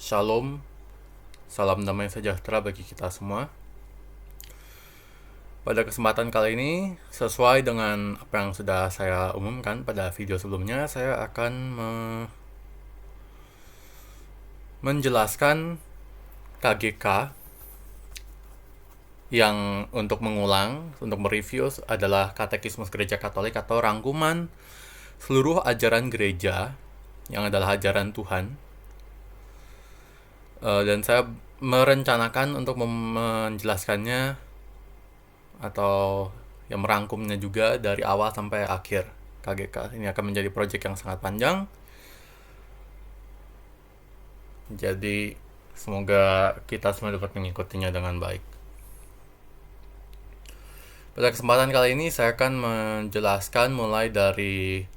Shalom, salam damai sejahtera bagi kita semua. Pada kesempatan kali ini, sesuai dengan apa yang sudah saya umumkan pada video sebelumnya, saya akan menjelaskan KGK yang untuk mengulang, untuk mereview adalah Katekismus Gereja Katolik atau rangkuman seluruh ajaran gereja yang adalah ajaran Tuhan. Dan saya merencanakan untuk menjelaskannya atau yang merangkumnya juga dari awal sampai akhir KGK. Ini akan menjadi proyek yang sangat panjang. Jadi semoga kita semua dapat mengikutinya dengan baik. Pada kesempatan kali ini saya akan menjelaskan mulai dari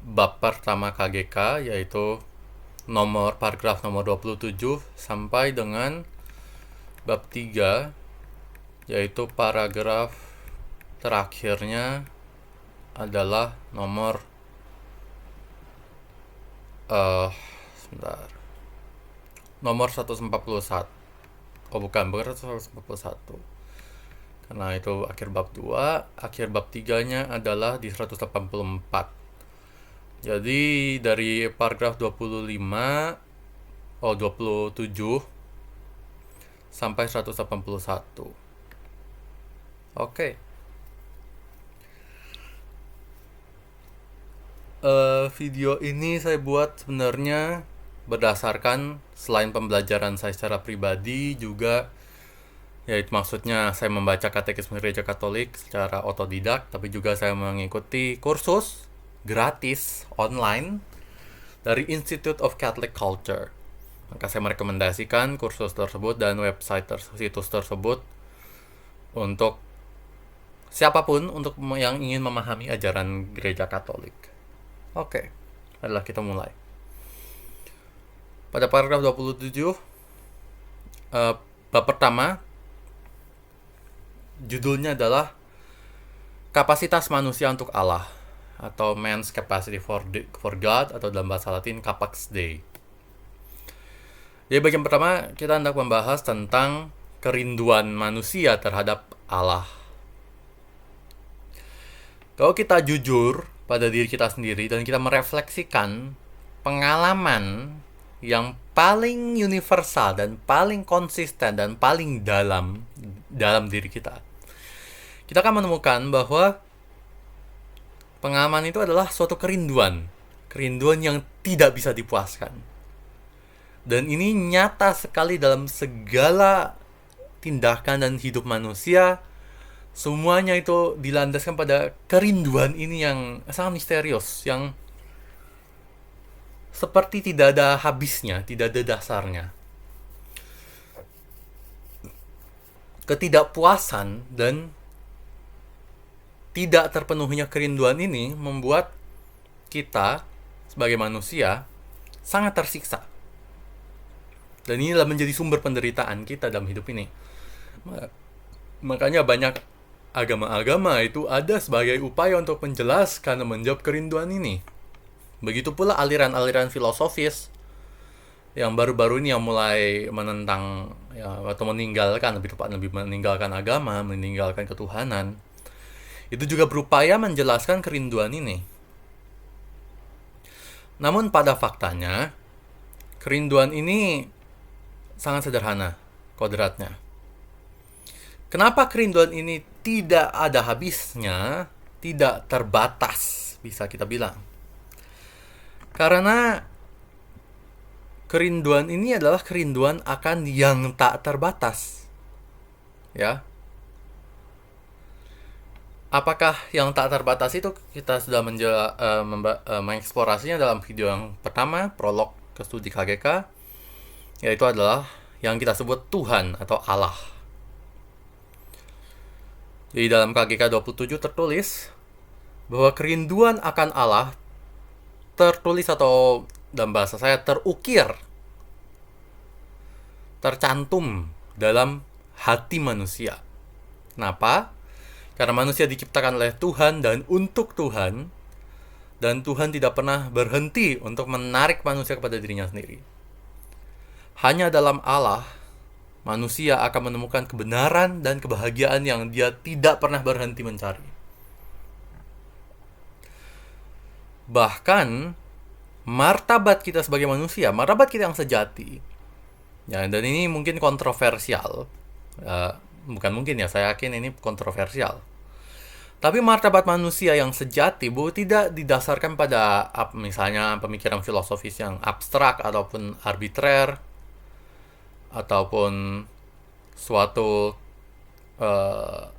bab pertama KGK, yaitu paragraf nomor 27 sampai dengan bab 3, yaitu paragraf terakhirnya adalah nomor nomor 141. Oh bukan 141. Karena itu akhir bab 2, akhir bab 3-nya adalah di 184. Jadi dari paragraf 27 sampai 181. Oke. Video ini saya buat sebenarnya berdasarkan selain pembelajaran saya secara pribadi juga, yaitu maksudnya saya membaca Katekismus Gereja Katolik secara otodidak, tapi juga saya mengikuti kursus gratis online dari Institute of Catholic Culture. Maka saya merekomendasikan kursus tersebut dan situs tersebut untuk siapapun untuk yang ingin memahami ajaran Gereja Katolik. Oke, adalah kita mulai. Pada paragraf 27, bab pertama, judulnya adalah Kapasitas Manusia untuk Allah, atau Man's Capacity for God, atau dalam bahasa Latin Capax Dei. Jadi bagian pertama kita hendak membahas tentang kerinduan manusia terhadap Allah. Kalau kita jujur pada diri kita sendiri dan kita merefleksikan pengalaman yang paling universal dan paling konsisten dan paling dalam diri kita, kita akan menemukan bahwa pengalaman itu adalah suatu kerinduan yang tidak bisa dipuaskan. Dan ini nyata sekali dalam segala tindakan dan hidup manusia. Semuanya itu dilandaskan pada kerinduan ini yang sangat misterius, yang seperti tidak ada habisnya, tidak ada dasarnya. Ketidakpuasan dan tidak terpenuhinya kerinduan ini membuat kita sebagai manusia sangat tersiksa. Dan inilah menjadi sumber penderitaan kita dalam hidup ini. Makanya banyak agama-agama itu ada sebagai upaya untuk menjelaskan dan menjawab kerinduan ini. Begitu pula aliran-aliran filosofis yang baru-baru ini yang mulai menentang atau meninggalkan, lebih meninggalkan agama, meninggalkan ketuhanan. Itu juga berupaya menjelaskan kerinduan ini. Namun pada faktanya, kerinduan ini sangat sederhana kodratnya. Kenapa kerinduan ini tidak ada habisnya, tidak terbatas, bisa kita bilang? Karena kerinduan ini adalah kerinduan akan yang tak terbatas. Ya. Apakah yang tak terbatas itu kita sudah mengeksplorasinya dalam video yang pertama, prolog ke studi KGK, yaitu adalah yang kita sebut Tuhan atau Allah. Jadi dalam KGK 27 tertulis bahwa kerinduan akan Allah tertulis atau dalam bahasa saya terukir, tercantum dalam hati manusia. Kenapa? Karena manusia diciptakan oleh Tuhan dan untuk Tuhan, dan Tuhan tidak pernah berhenti untuk menarik manusia kepada dirinya sendiri. Hanya dalam Allah, manusia akan menemukan kebenaran dan kebahagiaan yang dia tidak pernah berhenti mencari. Bahkan, martabat kita sebagai manusia, martabat kita yang sejati, ya, dan ini mungkin kontroversial, bukan mungkin ya, saya yakin ini kontroversial. Tapi martabat manusia yang sejati tidak didasarkan pada misalnya pemikiran filosofis yang abstrak ataupun arbitrer, ataupun suatu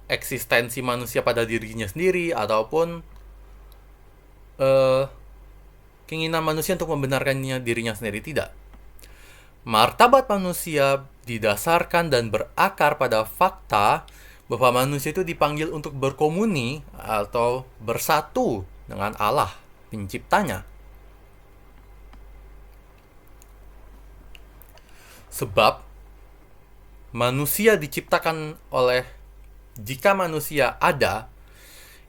eksistensi manusia pada dirinya sendiri, ataupun keinginan manusia untuk membenarkannya dirinya sendiri. Tidak. Martabat manusia didasarkan dan berakar pada fakta bahwa manusia itu dipanggil untuk berkomuni atau bersatu dengan Allah, penciptanya. Sebab manusia diciptakan jika manusia ada,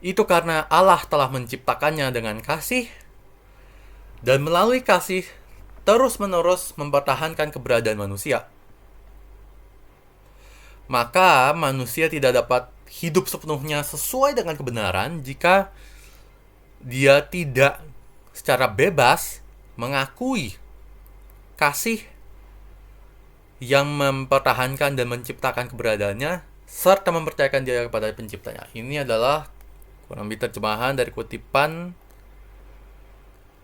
itu karena Allah telah menciptakannya dengan kasih, dan melalui kasih terus-menerus mempertahankan keberadaan manusia. Maka manusia tidak dapat hidup sepenuhnya sesuai dengan kebenaran jika dia tidak secara bebas mengakui kasih yang mempertahankan dan menciptakan keberadaannya, serta mempercayakan dia kepada penciptanya. Ini adalah kurang lebih terjemahan dari kutipan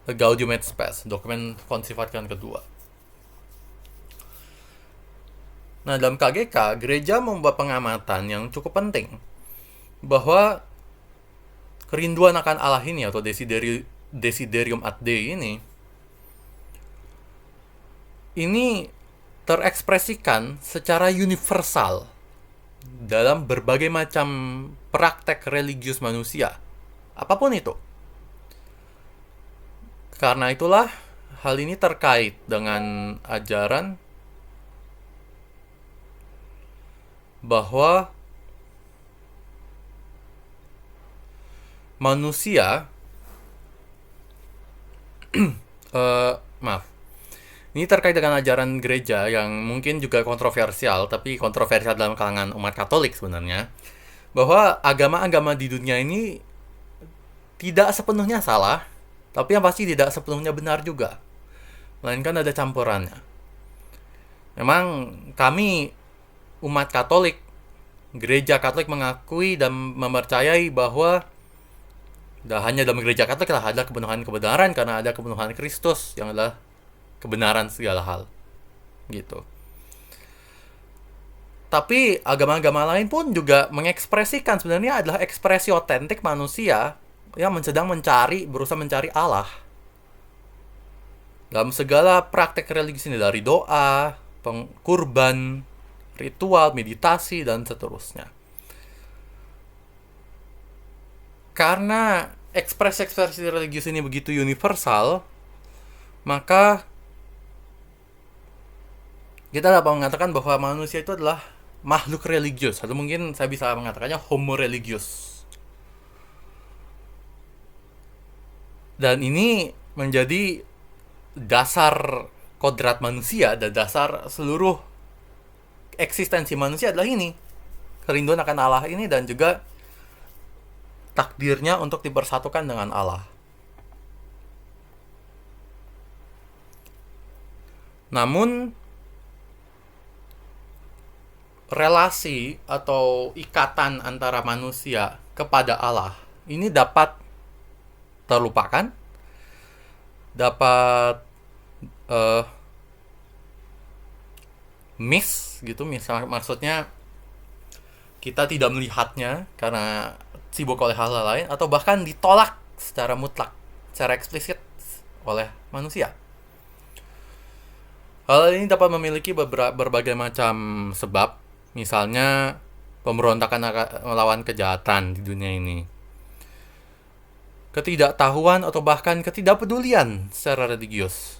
Gaudium et Spes, dokumen Konsil Vatikan kedua. Nah, dalam KGK, gereja membuat pengamatan yang cukup penting bahwa kerinduan akan Allah ini atau desiderium ad Dei ini terekspresikan secara universal dalam berbagai macam praktek religius manusia, apapun itu. Karena itulah hal ini terkait dengan ajaran bahwa manusia ini terkait dengan ajaran gereja yang mungkin juga kontroversial, tapi kontroversial dalam kalangan umat Katolik sebenarnya, bahwa agama-agama di dunia ini tidak sepenuhnya salah, tapi yang pasti tidak sepenuhnya benar juga, melainkan ada campurannya. Memang kami umat Katolik, gereja Katolik mengakui dan mempercayai bahwa hanya dalam gereja Katolik lah ada kebenaran karena ada kebenaran Kristus yang adalah kebenaran segala hal, gitu. Tapi agama-agama lain pun juga mengekspresikan sebenarnya adalah ekspresi otentik manusia yang sedang berusaha mencari Allah dalam segala praktek religius ini, dari doa, kurban, ritual, meditasi, dan seterusnya. Karena ekspresi-ekspresi religius ini begitu universal, maka kita dapat mengatakan bahwa manusia itu adalah makhluk religius, atau mungkin saya bisa mengatakannya homo religius. Dan ini menjadi dasar kodrat manusia dan dasar seluruh eksistensi manusia adalah ini, kerinduan akan Allah ini, dan juga takdirnya untuk dipersatukan dengan Allah. Namun relasi atau ikatan antara manusia kepada Allah ini dapat terlupakan, dapat miss gitu, maksudnya kita tidak melihatnya karena sibuk oleh hal lain, atau bahkan ditolak secara mutlak, secara eksplisit oleh manusia. Hal ini dapat memiliki berbagai macam sebab, misalnya pemberontakan melawan kejahatan di dunia ini, ketidaktahuan atau bahkan ketidakpedulian secara religius,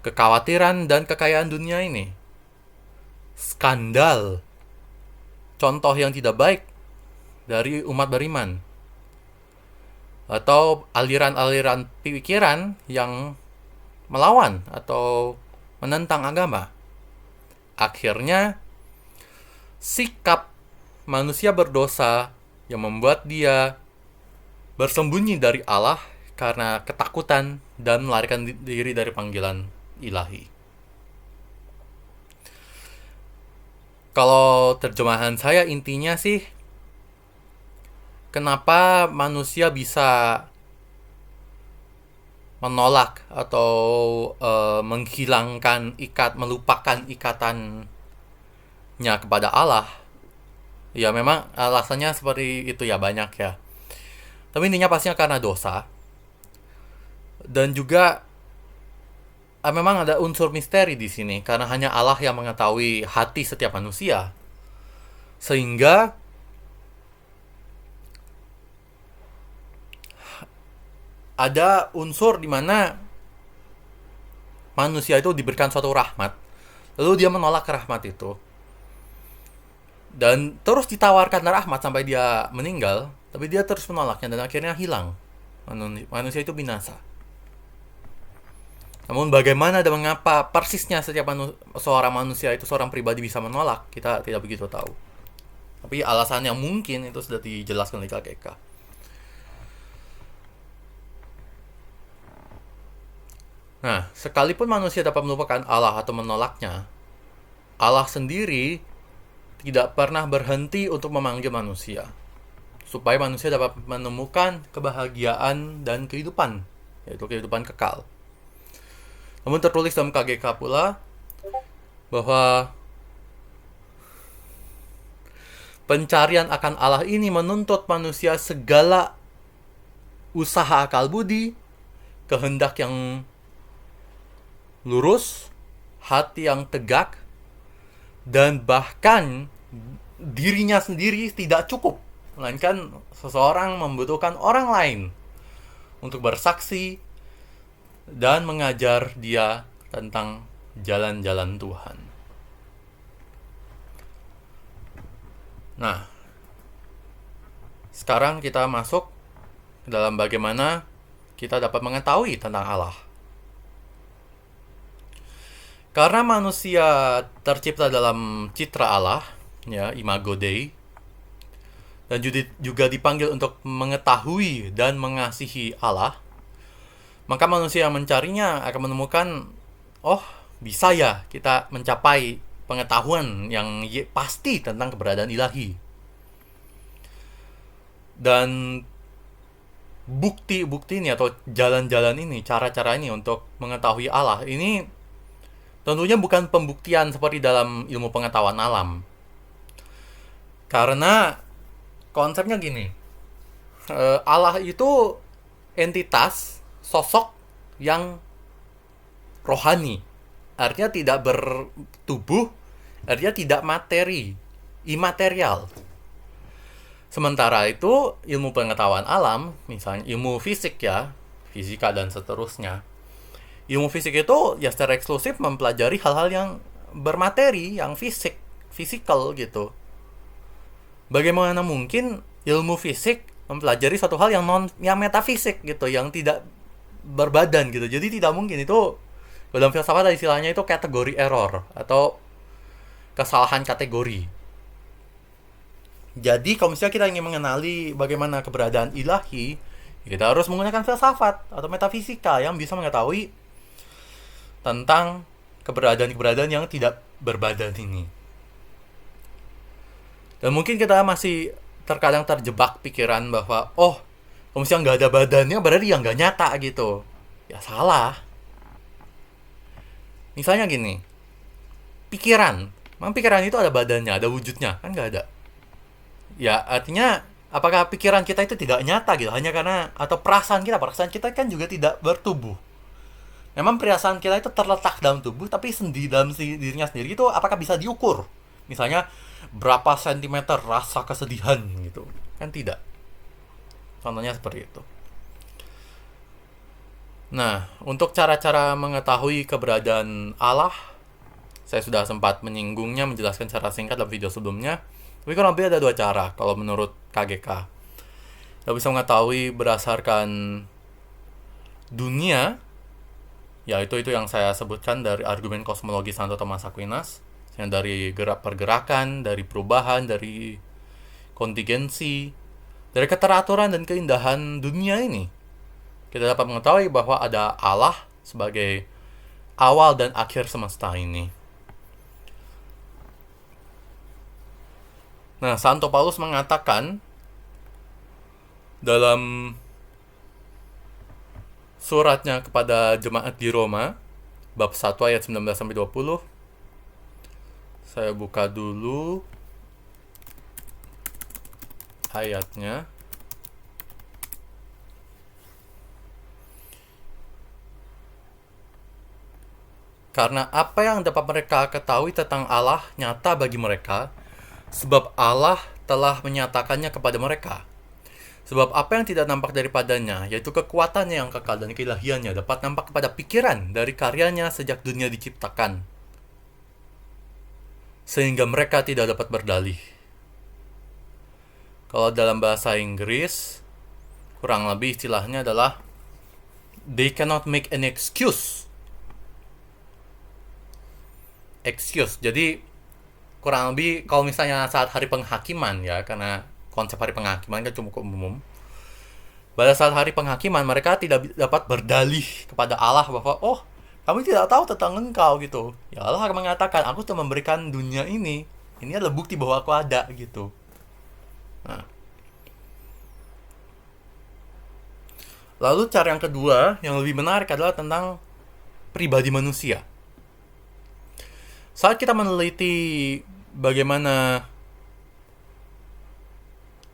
kekhawatiran dan kekayaan dunia ini, skandal, contoh yang tidak baik dari umat beriman, atau aliran-aliran pikiran yang melawan atau menentang agama. Akhirnya, sikap manusia berdosa yang membuat dia bersembunyi dari Allah karena ketakutan dan melarikan diri dari panggilan ilahi. Kalau terjemahan saya intinya sih, kenapa manusia bisa menolak atau melupakan ikatannya kepada Allah. Ya memang alasannya seperti itu ya, banyak ya. Tapi intinya pastinya karena dosa. Dan juga memang ada unsur misteri di sini karena hanya Allah yang mengetahui hati setiap manusia. Sehingga ada unsur di mana manusia itu diberikan suatu rahmat, lalu dia menolak rahmat itu. Dan terus ditawarkan rahmat sampai dia meninggal, tapi dia terus menolaknya dan akhirnya hilang. Manusia itu binasa. Namun bagaimana dan mengapa persisnya seorang manusia itu, seorang pribadi bisa menolak, kita tidak begitu tahu. Tapi alasan yang mungkin itu sudah dijelaskan oleh KGK. Nah, sekalipun manusia dapat melupakan Allah atau menolaknya, Allah sendiri tidak pernah berhenti untuk memanggil manusia, supaya manusia dapat menemukan kebahagiaan dan kehidupan, yaitu kehidupan kekal. Namun tertulis dalam KGK pula bahwa pencarian akan Allah ini menuntut manusia segala usaha akal budi, kehendak yang lurus, hati yang tegak, dan bahkan dirinya sendiri tidak cukup, melainkan seseorang membutuhkan orang lain untuk bersaksi dan mengajar dia tentang jalan-jalan Tuhan. Nah, sekarang kita masuk ke dalam bagaimana kita dapat mengetahui tentang Allah. Karena manusia tercipta dalam citra Allah, ya, imago Dei, dan juga dipanggil untuk mengetahui dan mengasihi Allah, maka manusia yang mencarinya akan menemukan, oh, bisa ya kita mencapai pengetahuan yang pasti tentang keberadaan ilahi. Dan bukti-bukti ini atau jalan-jalan ini, cara-cara ini untuk mengetahui Allah ini tentunya bukan pembuktian seperti dalam ilmu pengetahuan alam. Karena konsepnya gini, Allah itu entitas, sosok yang rohani. Artinya tidak bertubuh, artinya tidak materi, imaterial. Sementara itu ilmu pengetahuan alam, misalnya ilmu fisik ya, fisika dan seterusnya, ilmu fisik itu ya secara eksklusif mempelajari hal-hal yang bermateri, yang fisikal gitu. Bagaimana mungkin ilmu fisik mempelajari suatu hal yang metafisik gitu, yang tidak berbadan gitu. Jadi tidak mungkin. Itu dalam filsafat ada istilahnya itu kategori error atau kesalahan kategori. Jadi kalau misalnya kita ingin mengenali bagaimana keberadaan ilahi, kita harus menggunakan filsafat atau metafisika yang bisa mengetahui tentang keberadaan-keberadaan yang tidak berbadan ini. Dan mungkin kita masih terkadang terjebak pikiran bahwa, oh, kalau misalnya nggak ada badannya berarti ya nggak nyata gitu. Ya salah. Misalnya gini, pikiran. Memang pikiran itu ada badannya, ada wujudnya, kan nggak ada. Ya artinya, apakah pikiran kita itu tidak nyata gitu, hanya karena, atau perasaan kita kan juga tidak bertubuh. Memang perasaan kita itu terletak dalam tubuh, tapi dalam dirinya sendiri itu apakah bisa diukur? Misalnya, berapa sentimeter rasa kesedihan gitu. Kan tidak. Contohnya seperti itu. Nah, untuk cara-cara mengetahui keberadaan Allah, saya sudah sempat menyinggungnya, menjelaskan secara singkat dalam video sebelumnya. Tapi kurang lebih ada 2 cara kalau menurut KGK. Kita bisa mengetahui berdasarkan dunia Ya, itu yang saya sebutkan dari argumen kosmologi Santo Thomas Aquinas, yang dari pergerakan, dari perubahan, dari kontingensi, dari keteraturan dan keindahan dunia ini. Kita dapat mengetahui bahwa ada Allah sebagai awal dan akhir semesta ini. Nah, Santo Paulus mengatakan dalam suratnya kepada jemaat di Roma, bab 1 ayat 19-20. Saya buka dulu ayatnya. Karena apa yang dapat mereka ketahui tentang Allah nyata bagi mereka, sebab Allah telah menyatakannya kepada mereka. Sebab apa yang tidak nampak daripadanya, yaitu kekuatannya yang kekal dan keilahiannya, dapat nampak kepada pikiran dari karyanya sejak dunia diciptakan, sehingga mereka tidak dapat berdalih. Kalau dalam bahasa Inggris, kurang lebih istilahnya adalah they cannot make an excuse. Jadi kurang lebih kalau misalnya saat hari penghakiman ya, karena konsep hari penghakiman kan cukup umum. Pada saat hari penghakiman mereka tidak dapat berdalih kepada Allah bahwa kami tidak tahu tentang engkau gitu. Ya Allah akan mengatakan, aku sudah memberikan dunia ini adalah bukti bahwa aku ada gitu. Nah. Lalu cara yang kedua yang lebih menarik adalah tentang pribadi manusia. Saat kita meneliti bagaimana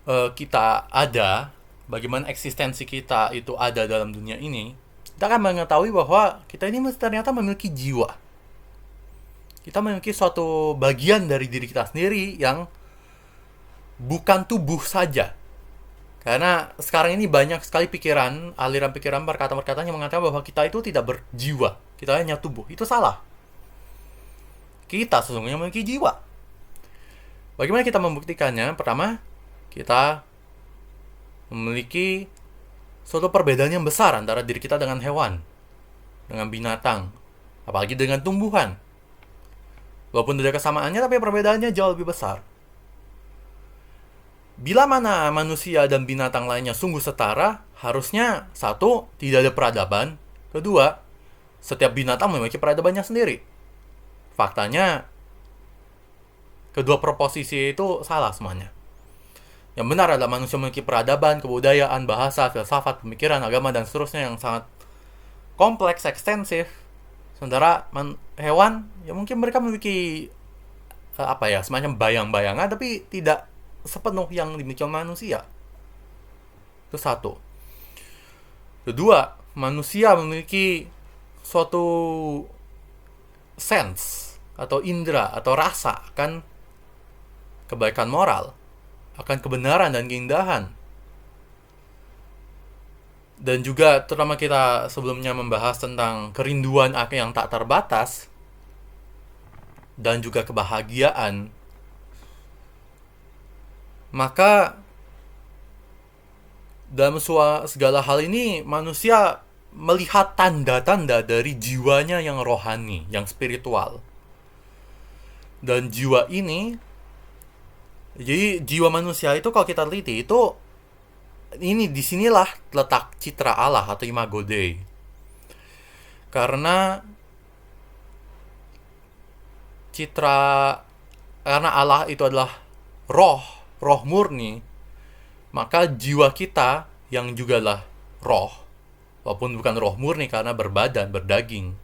kita ada, bagaimana eksistensi kita itu ada dalam dunia ini, kita akan mengetahui bahwa kita ini ternyata memiliki jiwa. Kita memiliki suatu bagian dari diri kita sendiri yang bukan tubuh saja. Karena sekarang ini banyak sekali aliran pikiran, perkataan-perkataan yang mengatakan bahwa kita itu tidak berjiwa, kita hanya tubuh. Itu salah. Kita sesungguhnya memiliki jiwa. Bagaimana kita membuktikannya? Pertama, kita memiliki suatu perbedaan yang besar antara diri kita dengan hewan, dengan binatang, apalagi dengan tumbuhan. Walaupun ada kesamaannya, tapi perbedaannya jauh lebih besar. Bila mana manusia dan binatang lainnya sungguh setara, harusnya satu, tidak ada peradaban. Kedua, setiap binatang memiliki peradabannya sendiri. Faktanya, kedua proposisi itu salah semuanya. Yang benar adalah manusia memiliki peradaban, kebudayaan, bahasa, filsafat, pemikiran, agama, dan seterusnya yang sangat kompleks, ekstensif. Sementara hewan, ya mungkin mereka memiliki semacam bayang-bayangan, tapi tidak sepenuh yang dimiliki manusia. Itu satu. Kedua, manusia memiliki suatu sense atau indera atau rasa akan kebaikan moral, akan kebenaran dan keindahan. Dan juga terutama kita sebelumnya membahas tentang kerinduan yang tak terbatas dan juga kebahagiaan. Maka dalam segala hal ini manusia melihat tanda-tanda dari jiwanya yang rohani, yang spiritual. Dan jiwa ini, jadi jiwa manusia itu kalau kita teliti itu disinilah letak citra Allah atau imago Dei. Karena Allah itu adalah roh murni, maka jiwa kita yang juga lah roh, walaupun bukan roh murni karena berbadan, berdaging,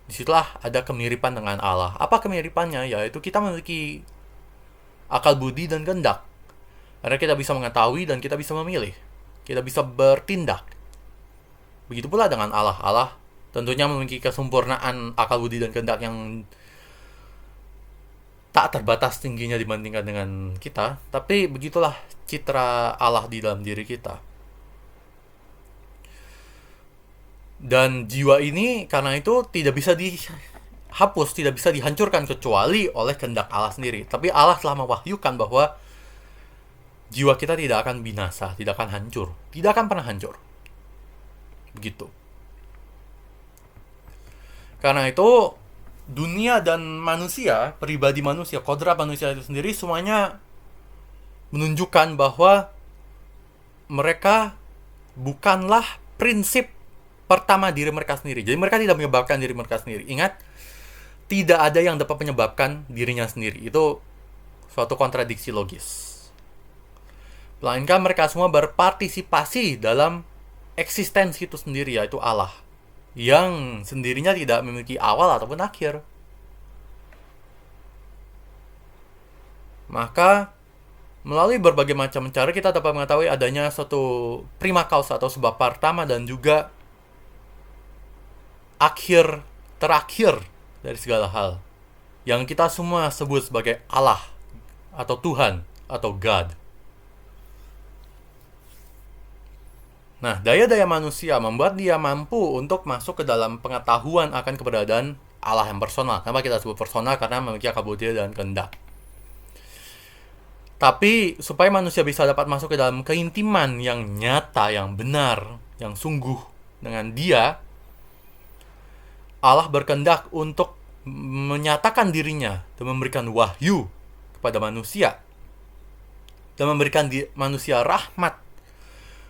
disitulah ada kemiripan dengan Allah. Apa kemiripannya? Yaitu kita memiliki akal budi dan kehendak. Karena kita bisa mengetahui dan kita bisa memilih. Kita bisa bertindak. Begitu pula dengan Allah. Allah tentunya memiliki kesempurnaan akal budi dan kehendak yang tak terbatas tingginya dibandingkan dengan kita. Tapi begitulah citra Allah di dalam diri kita. Dan jiwa ini karena itu tidak bisa dihapus, tidak bisa dihancurkan kecuali oleh kehendak Allah sendiri. Tapi Allah telah mewahyukan bahwa jiwa kita tidak akan binasa, tidak akan hancur, tidak akan pernah hancur. Begitu. Karena itu dunia dan manusia, pribadi manusia, kodrat manusia itu sendiri semuanya menunjukkan bahwa mereka bukanlah prinsip pertama diri mereka sendiri. Jadi mereka tidak menyebabkan diri mereka sendiri. Ingat, tidak ada yang dapat menyebabkan dirinya sendiri. Itu suatu kontradiksi logis. Melainkan mereka semua berpartisipasi dalam eksistensi itu sendiri, yaitu Allah, yang sendirinya tidak memiliki awal ataupun akhir. Maka melalui berbagai macam cara kita dapat mengetahui adanya suatu prima causa atau sebab pertama dan juga akhir terakhir dari segala hal, yang kita semua sebut sebagai Allah atau Tuhan atau God. Nah, daya-daya manusia membuat dia mampu untuk masuk ke dalam pengetahuan akan keberadaan Allah yang personal. Kenapa kita sebut personal? Karena memiliki akal budi dan kehendak. Tapi supaya manusia bisa dapat masuk ke dalam keintiman yang nyata, yang benar, yang sungguh dengan dia, Allah berkehendak untuk menyatakan dirinya dan memberikan wahyu kepada manusia dan memberikan manusia rahmat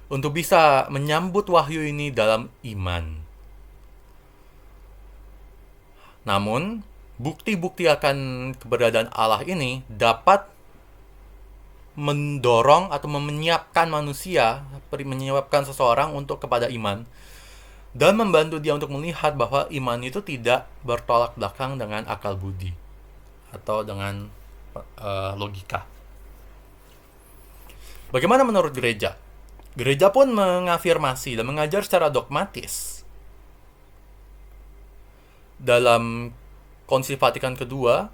untuk bisa menyambut wahyu ini dalam iman. Namun, bukti-bukti akan keberadaan Allah ini dapat mendorong atau menyiapkan manusia, menyiapkan seseorang untuk kepada iman, dan membantu dia untuk melihat bahwa iman itu tidak bertolak belakang dengan akal budi atau dengan logika. Bagaimana menurut gereja? Gereja pun mengafirmasi dan mengajar secara dogmatis dalam Konsili Vatikan kedua,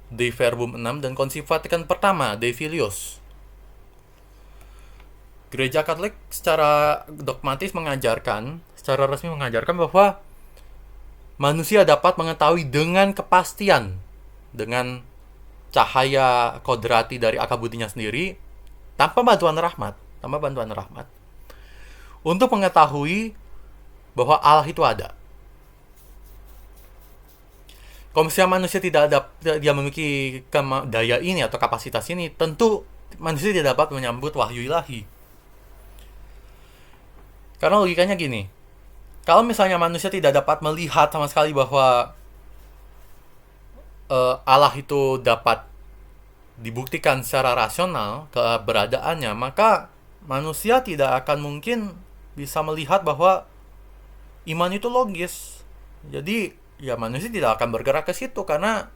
Dei Verbum 6, dan Konsili Vatikan pertama, Dei Filius. Gereja Katolik secara dogmatis mengajarkan, secara resmi mengajarkan bahwa manusia dapat mengetahui dengan kepastian, dengan cahaya kodrati dari akal budinya sendiri, tanpa bantuan rahmat, untuk mengetahui bahwa Allah itu ada. Kalau misalnya manusia dia memiliki daya ini atau kapasitas ini, tentu manusia tidak dapat menyambut wahyu ilahi. Karena logikanya gini, kalau misalnya manusia tidak dapat melihat sama sekali bahwa Allah itu dapat dibuktikan secara rasional keberadaannya, maka manusia tidak akan mungkin bisa melihat bahwa iman itu logis. Jadi ya manusia tidak akan bergerak ke situ, karena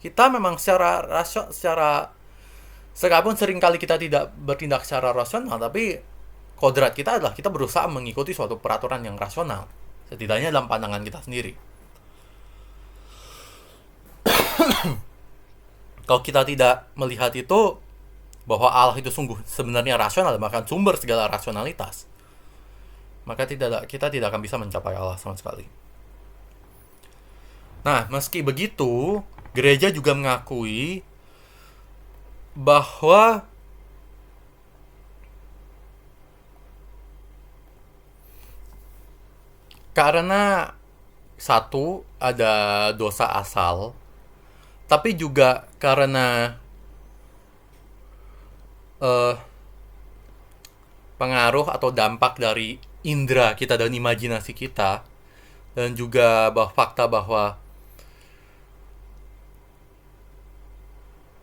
kita memang secara sekalipun seringkali kita tidak bertindak secara rasional, tapi kodrat kita adalah kita berusaha mengikuti suatu peraturan yang rasional, setidaknya dalam pandangan kita sendiri. Kalau kita tidak melihat itu, bahwa Allah itu sungguh sebenarnya rasional, bahkan sumber segala rasionalitas, maka kita tidak akan bisa mencapai Allah sama sekali. Nah, meski begitu, gereja juga mengakui bahwa karena satu, ada dosa asal, tapi juga karena pengaruh atau dampak dari indera kita dan imajinasi kita, dan juga fakta bahwa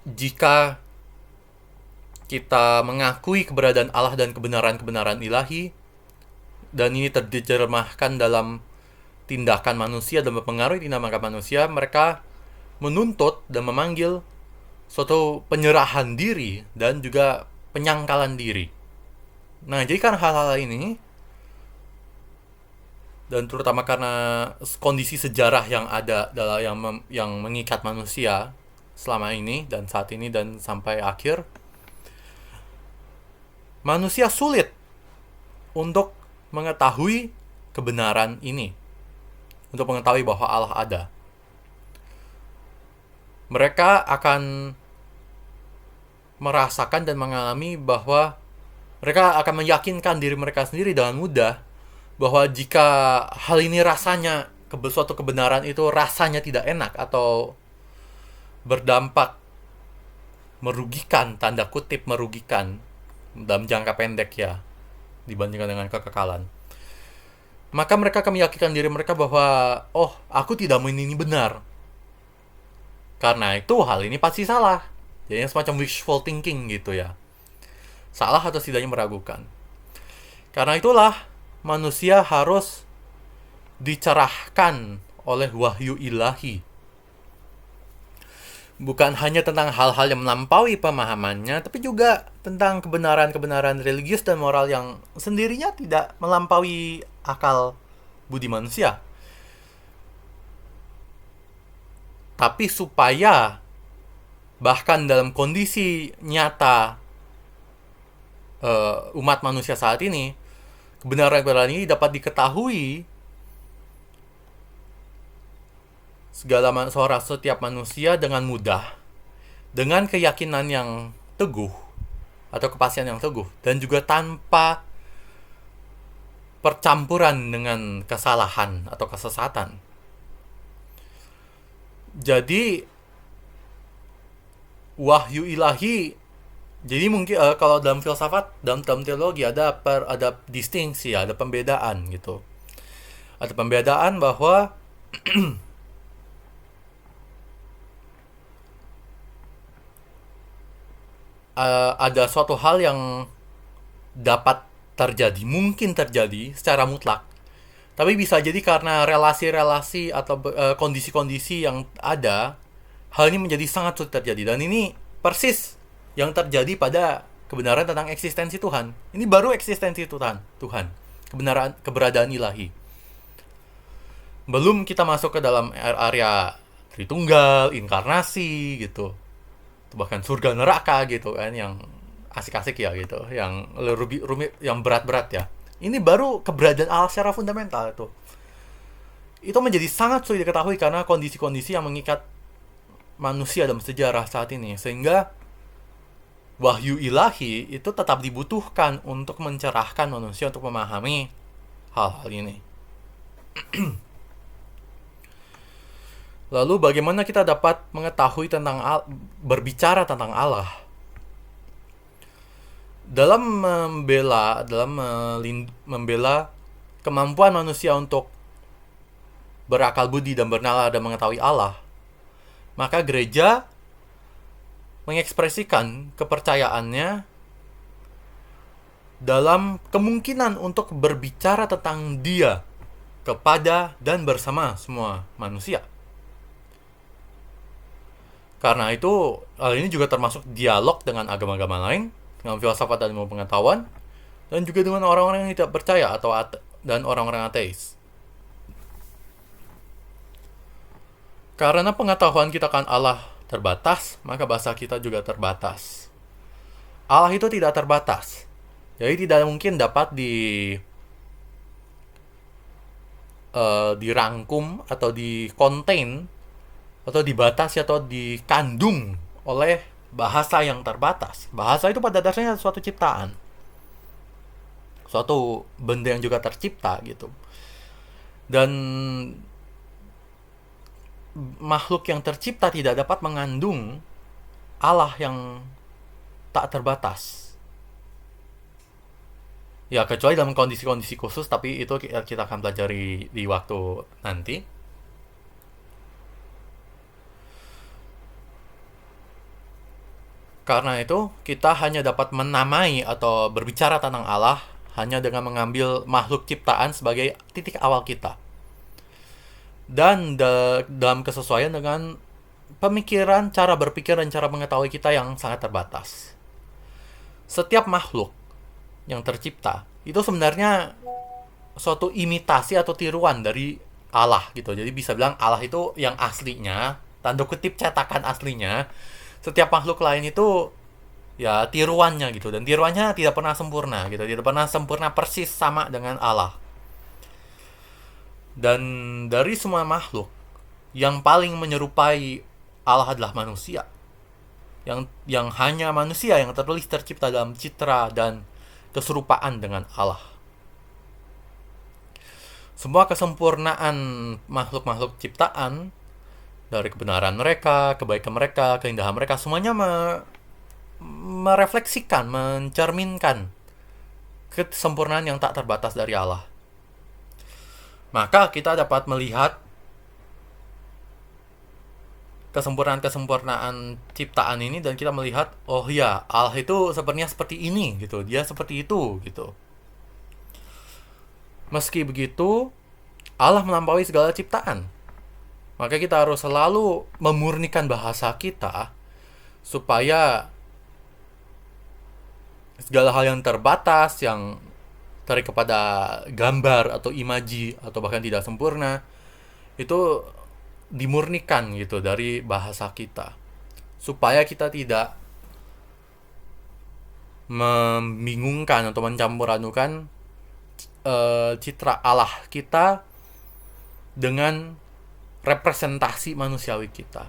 jika kita mengakui keberadaan Allah dan kebenaran-kebenaran ilahi, dan ini terjemahkan dalam tindakan manusia dan mempengaruhi tindakan manusia, mereka menuntut dan memanggil suatu penyerahan diri dan juga penyangkalan diri. Nah, jadi kan hal-hal ini, dan terutama karena kondisi sejarah yang ada yang mengikat manusia selama ini dan saat ini dan sampai akhir, manusia sulit untuk mengetahui kebenaran ini, untuk mengetahui bahwa Allah ada. Mereka akan merasakan dan mengalami bahwa mereka akan meyakinkan diri mereka sendiri dengan mudah bahwa jika hal ini rasanya suatu kebenaran itu rasanya tidak enak atau berdampak merugikan, tanda kutip merugikan dalam jangka pendek ya, dibandingkan dengan kekekalan, maka mereka akan meyakinkan diri mereka bahwa, oh, aku tidak mau ini benar. Karena itu hal ini pasti salah. Jadi semacam wishful thinking gitu ya. Salah atau setidaknya meragukan. Karena itulah manusia harus dicerahkan oleh wahyu ilahi. Bukan hanya tentang hal-hal yang melampaui pemahamannya, tapi juga tentang kebenaran-kebenaran religius dan moral yang sendirinya tidak melampaui akal budi manusia. Tapi supaya bahkan dalam kondisi nyata umat manusia saat ini, kebenaran-kebenaran ini dapat diketahui setiap manusia dengan mudah, dengan keyakinan yang teguh atau kepastian yang teguh, dan juga tanpa percampuran dengan kesalahan atau kesesatan. Jadi wahyu ilahi, jadi mungkin kalau dalam filsafat, dalam teologi ada distingsi, ada pembedaan gitu. Ada pembedaan bahwa ada suatu hal yang dapat terjadi, mungkin terjadi secara mutlak, tapi bisa jadi karena relasi-relasi atau kondisi-kondisi yang ada, hal ini menjadi sangat sulit terjadi. Dan ini persis yang terjadi pada kebenaran tentang eksistensi Tuhan. Ini baru eksistensi Tuhan, keberadaan ilahi. Belum kita masuk ke dalam area Tritunggal, inkarnasi gitu, bahkan surga neraka gitu kan, yang asik-asik ya gitu, yang rumit, yang berat-berat ya. Ini baru keberadaan Allah secara fundamental itu. Itu menjadi sangat sulit diketahui karena kondisi-kondisi yang mengikat manusia dalam sejarah saat ini, sehingga wahyu ilahi itu tetap dibutuhkan untuk mencerahkan manusia untuk memahami hal-hal ini. Lalu bagaimana kita dapat mengetahui tentang berbicara tentang Allah? Dalam membela kemampuan manusia untuk berakal budi dan bernalar dan mengetahui Allah, maka gereja mengekspresikan kepercayaannya dalam kemungkinan untuk berbicara tentang Dia kepada dan bersama semua manusia. Karena itu, hal ini juga termasuk dialog dengan agama-agama lain, dengan filsafat dan ilmu pengetahuan, dan juga dengan orang-orang yang tidak percaya dan orang-orang ateis. Karena pengetahuan kita akan Allah terbatas, maka bahasa kita juga terbatas. Allah itu tidak terbatas. Jadi tidak mungkin dapat dirangkum atau di-contain atau dibatasi atau dikandung oleh bahasa yang terbatas. Bahasa itu pada dasarnya suatu ciptaan, suatu benda yang juga tercipta gitu. Dan makhluk yang tercipta tidak dapat mengandung Allah yang tak terbatas. Ya, kecuali dalam kondisi-kondisi khusus, tapi itu kita akan pelajari di waktu nanti. Karena itu, kita hanya dapat menamai atau berbicara tentang Allah hanya dengan mengambil makhluk ciptaan sebagai titik awal kita. Dan dalam kesesuaian dengan pemikiran, cara berpikir, dan cara mengetahui kita yang sangat terbatas. Setiap makhluk yang tercipta itu sebenarnya suatu imitasi atau tiruan dari Allah gitu. Jadi bisa bilang Allah itu yang aslinya, tanda kutip cetakan aslinya. Setiap makhluk lain itu ya tiruannya gitu, dan tiruannya tidak pernah sempurna gitu, tidak pernah sempurna persis sama dengan Allah. Dan dari semua makhluk, yang paling menyerupai Allah adalah manusia. Yang hanya manusia yang tercipta dalam citra dan keserupaan dengan Allah. Semua kesempurnaan makhluk-makhluk ciptaan, dari kebenaran mereka, kebaikan mereka, keindahan mereka, semuanya merefleksikan, mencerminkan kesempurnaan yang tak terbatas dari Allah. Maka kita dapat melihat kesempurnaan ciptaan ini dan kita melihat, oh ya, Allah itu sebenarnya seperti ini gitu, dia seperti itu gitu. Meski begitu, Allah melampaui segala ciptaan. Maka kita harus selalu memurnikan bahasa kita supaya segala hal yang terbatas, yang tarik kepada gambar atau imaji atau bahkan tidak sempurna, itu dimurnikan gitu dari bahasa kita, supaya kita tidak membingungkan atau mencampur-adukan citra Allah kita dengan representasi manusiawi kita.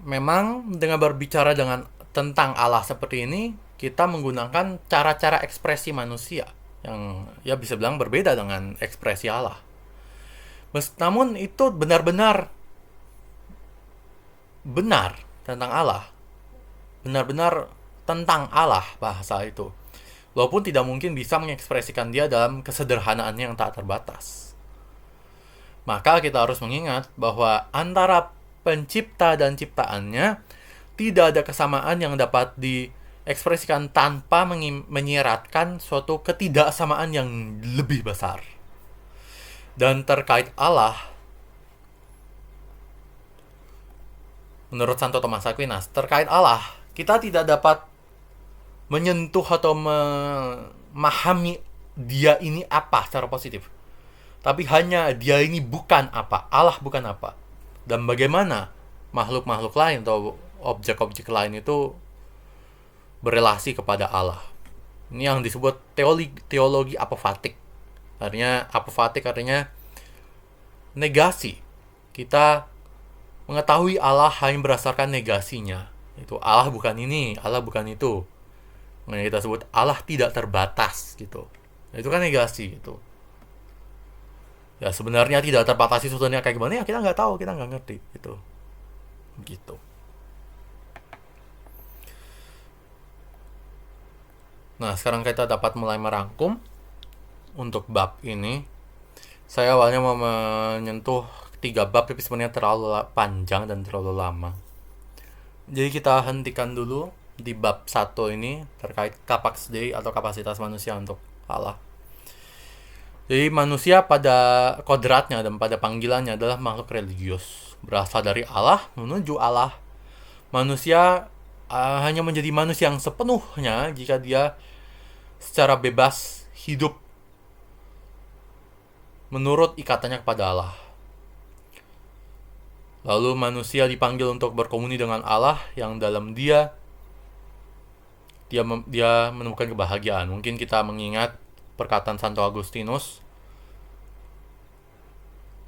Memang dengan berbicara tentang Allah seperti ini, kita menggunakan cara-cara ekspresi manusia yang ya bisa bilang berbeda dengan ekspresi Allah. Namun itu benar-benar benar tentang Allah. Benar-benar tentang Allah bahasa itu. Walaupun tidak mungkin bisa mengekspresikan dia dalam kesederhanaannya yang tak terbatas. Maka kita harus mengingat bahwa antara pencipta dan ciptaannya tidak ada kesamaan yang dapat diekspresikan tanpa menyiratkan suatu ketidaksamaan yang lebih besar. Dan terkait Allah, menurut Santo Thomas Aquinas, terkait Allah, kita tidak dapat menyentuh atau memahami dia ini apa secara positif. Tapi hanya dia ini bukan apa, Allah bukan apa. Dan bagaimana makhluk-makhluk lain atau objek-objek lain itu berelasi kepada Allah. Ini yang disebut teologi apofatik. Apofatik artinya negasi. Kita mengetahui Allah hanya berdasarkan negasinya. Itu Allah bukan ini, Allah bukan itu. Makanya kita sebut Allah tidak terbatas gitu. Itu kan negasi gitu. Ya sebenarnya tidak terbatasi sesuatunya kayak gimana ya kita nggak tahu, kita nggak ngerti gitu. Gitu. Nah sekarang kita dapat mulai merangkum untuk bab ini. Saya awalnya mau menyentuh 3 bab tapi sebenarnya terlalu panjang dan terlalu lama. Jadi kita hentikan dulu di bab 1 ini terkait capax Dei atau kapasitas manusia untuk Allah. Jadi manusia pada kodratnya dan pada panggilannya adalah makhluk religius. Berasal dari Allah menuju Allah. Manusia hanya menjadi manusia yang sepenuhnya jika dia secara bebas hidup menurut ikatannya kepada Allah. Lalu manusia dipanggil untuk berkomunikasi dengan Allah yang dalam dia menemukan kebahagiaan. Mungkin kita mengingat perkataan Santo Agustinus,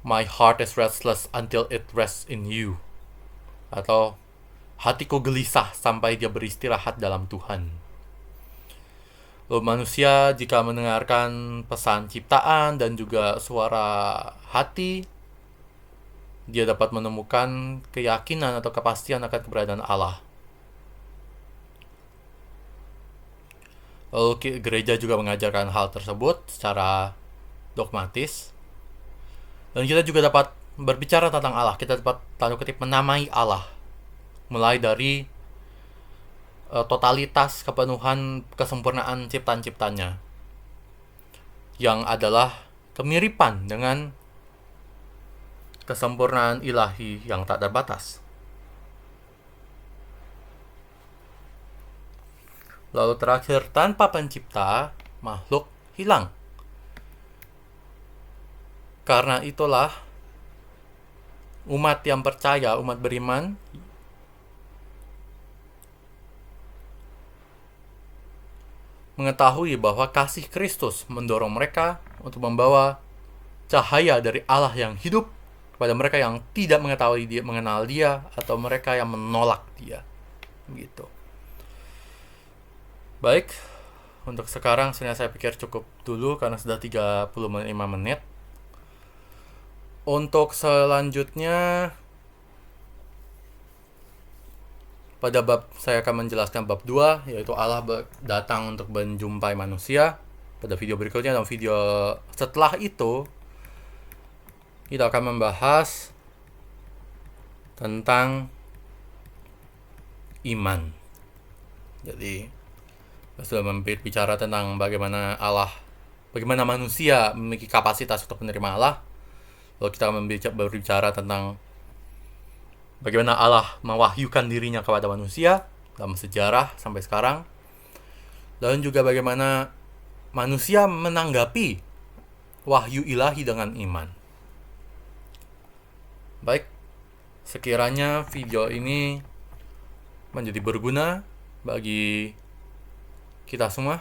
"My heart is restless until it rests in you." Atau, hatiku gelisah sampai dia beristirahat dalam Tuhan. Lalu manusia jika mendengarkan pesan ciptaan dan juga suara hati, dia dapat menemukan keyakinan atau kepastian akan keberadaan Allah. Lalu gereja juga mengajarkan hal tersebut secara dogmatis. Dan kita juga dapat berbicara tentang Allah. Kita dapat tanda kutip menamai Allah. Mulai dari totalitas, kepenuhan, kesempurnaan ciptaan-ciptanya. Yang adalah kemiripan dengan kesempurnaan ilahi yang tak terbatas. Lalu terakhir, tanpa pencipta, makhluk hilang. Karena itulah umat yang percaya, umat beriman, mengetahui bahwa kasih Kristus mendorong mereka untuk membawa cahaya dari Allah yang hidup kepada mereka yang tidak mengetahui dia, mengenal dia, atau mereka yang menolak dia. Gitu. Baik, untuk sekarang sebenarnya saya pikir cukup dulu karena sudah 35 menit. Untuk selanjutnya, pada bab saya akan menjelaskan bab 2, yaitu Allah datang untuk menjumpai manusia. Pada video berikutnya dan video setelah itu, kita akan membahas tentang iman. Jadi, kita sudah berbicara tentang bagaimana manusia memiliki kapasitas untuk menerima Allah. Lalu kita akan berbicara tentang bagaimana Allah mewahyukan dirinya kepada manusia dalam sejarah sampai sekarang. Dan juga bagaimana manusia menanggapi wahyu ilahi dengan iman. Baik, sekiranya video ini menjadi berguna bagi kita semua.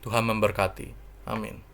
Tuhan memberkati. Amin.